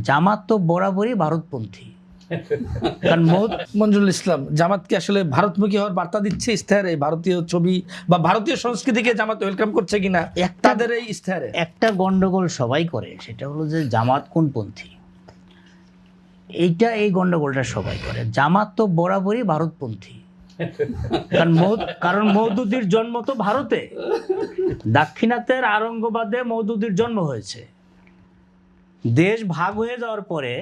জামাত তো বরাবরই ভারতপন্থী। কারণ মঞ্জুরুল ইসলাম, জামাত কি আসলে ভারতমুখী হওয়ার বার্তা দিচ্ছে ইস্তেহারে? ভারতীয় ছবি বা ভারতীয় সংস্কৃতিকে জামাত ওয়েলকাম করছে কিনা তাদের এই ইস্তেহারে? একটা গন্ডগোল সবাই করে, সেটা হলো যে জামাত কোনপন্থী। এই গন্ডগোলটা সবাই করে। জামাত তো বরাবরই ভারতপন্থী। কারণ মওদুদির জন্ম তো ভারতে, দাক্ষিণাত্যের আরঙ্গবাদে মওদুদির জন্ম হয়েছে। দেশ ভাগ হয়ে যাওয়ার পরে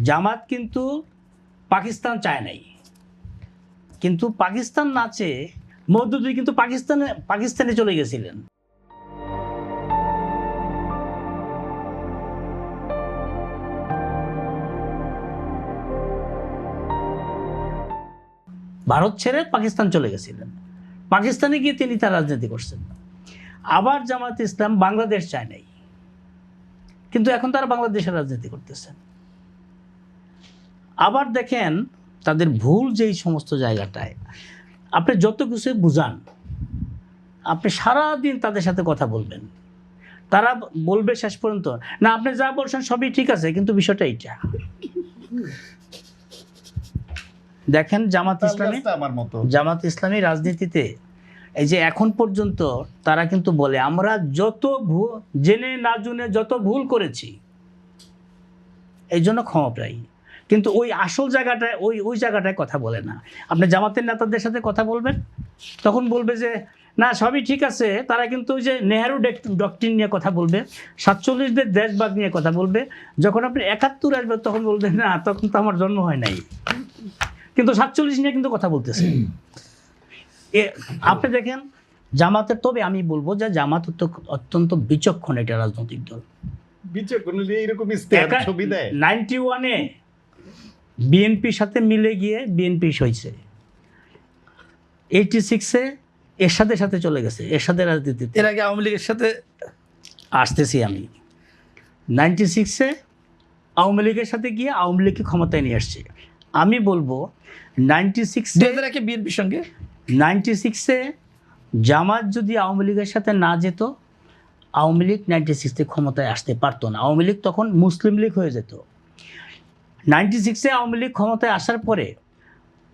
জামাত কিন্তু পাকিস্তান চায় নাই, কিন্তু পাকিস্তান না চেয়ে মওদুদি কিন্তু পাকিস্তানে চলে গেছিলেন। ভারত ছেড়ে পাকিস্তান চলে গেছিলেন, পাকিস্তানে গিয়ে তিনি তার রাজনীতি করছেন। আবার জামাত ইসলাম বাংলাদেশ চায় নাই, কিন্তু এখন তারা বাংলাদেশের রাজনীতি করতেছেন। আবার দেখেন তাদের ভুল যেই সমস্ত জায়গাটায়, আপনি যত কিছু বুঝান, আপনি সারাদিন তাদের সাথে কথা বলবেন, তারা বলবে শেষ পর্যন্ত না আপনি যা বলছেন সবই ঠিক আছে, কিন্তু বিষয়টা এইটা। দেখেন জামাত ইসলামী রাজনীতিতে এই যে এখন পর্যন্ত তারা কিন্তু বলে আমরা যত জেনে না জেনে যত ভুল করেছি এই জন্য ক্ষমা পাই, কিন্তু ওই আসল জায়গাটায় ওই জায়গাটায় কথা বলে না। আপনি জামাতের নেতাদের সাথে কথা বলবেন, তখন বলবে যে না সবই ঠিক আছে, তারা কিন্তু ওই যে নেহেরু ডক্ট্রিন নিয়ে কথা বলবে, 47দের দেশভাগ নিয়ে কথা বলবে। যখন আপনি 71 আসবেন তখন বলবেন না তখন তো আমার জন্ম হয় নাই, কিন্তু 47 নিয়ে কিন্তু কথা বলতেছে। আপনি দেখেন জামাতের, তবে আমি বলবো যে জামাত অত্যন্ত বিচক্ষণ একটা রাজনৈতিক দল। 91-এ বিএনপির সাথে মিলে গিয়ে বিএনপি হয়েছে, 86-এ এরশাদের সাথে চলে গেছে, এরশাদের রাজনীতি। এর আগে আওয়ামী লীগের সাথে আসতেছি আমি। 96-এ আওয়ামী লীগের সাথে গিয়ে আওয়ামী লীগকে ক্ষমতায় নিয়ে আসছে। আমি বলবো 96-এ বিএনপির সঙ্গে 96-এ জামাত যদি আওয়ামী লীগের সাথে না যেত, আওয়ামী লীগ 96-এ ক্ষমতায় আসতে পারতো না। আওয়ামী লীগ তখন মুসলিম লীগ হয়ে যেত। 96-এ আওয়ামী লীগ ক্ষমতায় আসার পরে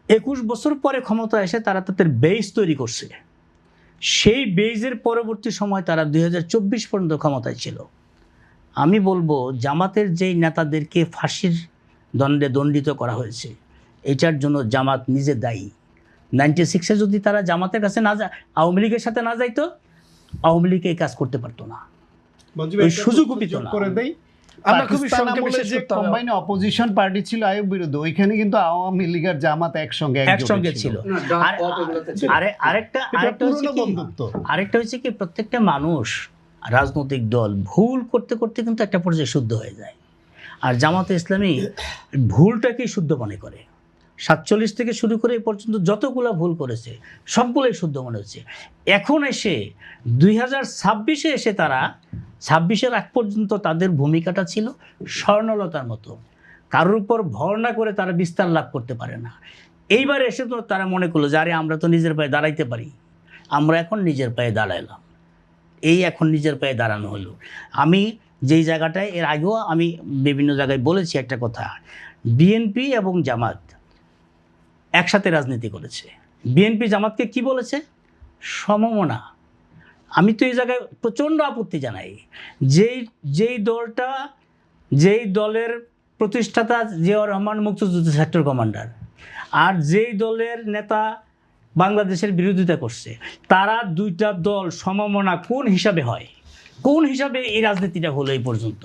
21 বছর পরে ক্ষমতায় এসে তারা তাদের বেস তৈরি করছে। সেই বেজের পরবর্তী সময় তারা 2024 পর্যন্ত ক্ষমতায় ছিল। আমি বলবো জামাতের যেই নেতাদেরকে ফাঁসির দণ্ডে দণ্ডিত করা হয়েছে, এটার জন্য জামাত নিজে দায়ী। 96-এ যদি তারা জামাতের কাছে না যায়, আওয়ামী লীগের সাথে না যাইতো, আওয়ামী লীগ এই কাজ করতে পারতো না, সুযোগও পেত না। আমরা খুবই সংক্ষেপে শেষ করতে হবে। কম্বাইন অপোজিশন পার্টি ছিল আইয়ুব বিরুদ্ধে, ওইখানে কিন্তু আওয়ামী লীগ আর জামাত একসঙ্গে ছিল। আরেকটা হচ্ছে কি, প্রত্যেকটা মানুষ, রাজনৈতিক দল ভুল করতে করতে কিন্তু একটা পর্যায়ে শুদ্ধ হয়ে যায়। আর জামাতে ইসলামী ভুলটাকেই শুদ্ধ মনে করে। 47 থেকে শুরু করে এই পর্যন্ত যতগুলো ভুল করেছে সবগুলোই শুদ্ধ মনে হচ্ছে। এখন এসে 2026-এ এসে তারা 26-এর আগ পর্যন্ত তাদের ভূমিকাটা ছিল স্বর্ণলতার মতো, কারোর উপর ভর না করে তারা বিস্তার লাভ করতে পারে না। এইবার এসে তো তারা মনে করলো যে আরে আমরা তো নিজের পায়ে দাঁড়াইতে পারি, আমরা এখন নিজের পায়ে দাঁড়াইলাম। এখন নিজের পায়ে দাঁড়ানো হলো। আমি যেই জায়গাটায় এর আগেও আমি বিভিন্ন জায়গায় বলেছি একটা কথা, বিএনপি এবং জামাত একসাথে রাজনীতি করেছে। বিএনপি জামাতকে কি বলেছে? সমমনা। আমি তো এই জায়গায় প্রচণ্ড আপত্তি জানাই। যেই দলের প্রতিষ্ঠাতা জিয়াউর রহমান মুক্তিযুদ্ধ সেক্টর কমান্ডার, আর যেই দলের নেতা বাংলাদেশের বিরোধিতা করছে, তারা দুইটা দল সমমনা কোন হিসাবে হয়? কোন হিসাবে এই রাজনীতিটা হলো এই পর্যন্ত?